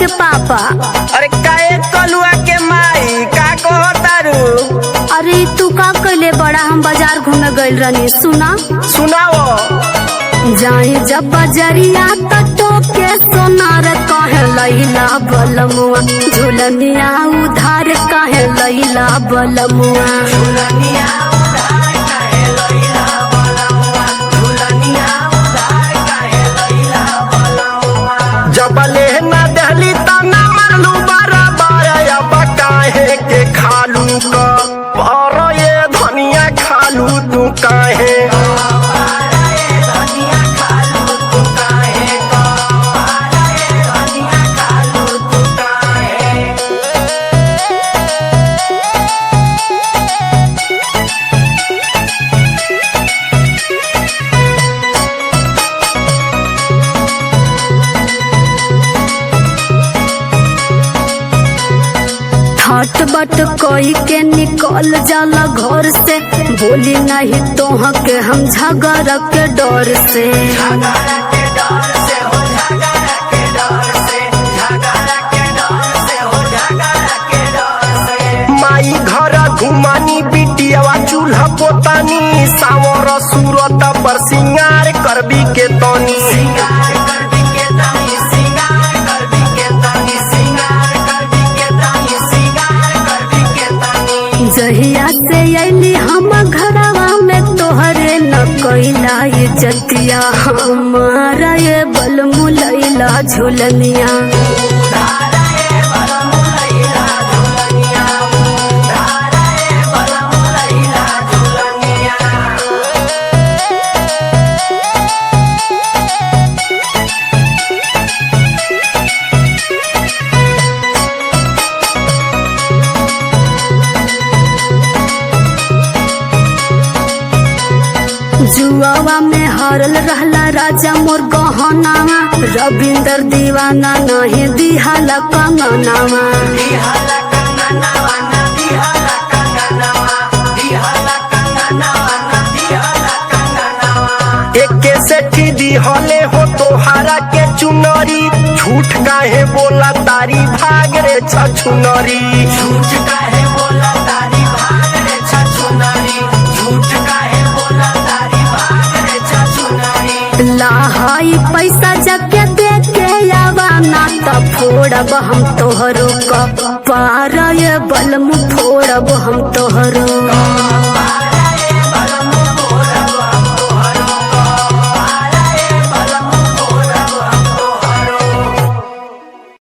के पापा। अरे काहे कलुआ के माई का कहतारू? अरे तू का कइले बड़ा, हम बाजार घूमे गइल रहनी। सुनाओ। जाए जब बजरिया तो के सोनार कहे लैला बलमुआ, झुलनिया उधार कहे लैला बलमुआ। जबले ना दहली तना मरलू बराबर, अब काहे के खालू का पर ये धनिया खालू तू काहे? हट बट कोई के निकल जाला घर से, बोली नहीं तो के हम झगड़ा के डर से। माई घर घुमानी बिटियावा चूल्हा पोतानी, सावर सूरत पर सिंगार करबी के तनी। जहिया से अली हम घरवा में तोहरे न कैला ये जतिया, हमारा ये बल मुलैला झुलनिया। जुआवा में हरल रहला राजा मोर गहनावा, रविंदर दीवाना नहीं दिहाला कंगनावा। एके सेठी दिहले हो तोहारा के चुनरी, झूठ काहे बोला तारी भाग रे छछुनरी। झूठ काहे बोला तारी भाग रे छछुनरी, झूठ काहे बोला तारी भाग रे छछुनरी। लाहाई पैसा जके दे के आवाना त फोड़ब हम तोहरो कपार, ये बलम फोड़ब हम तोहरो।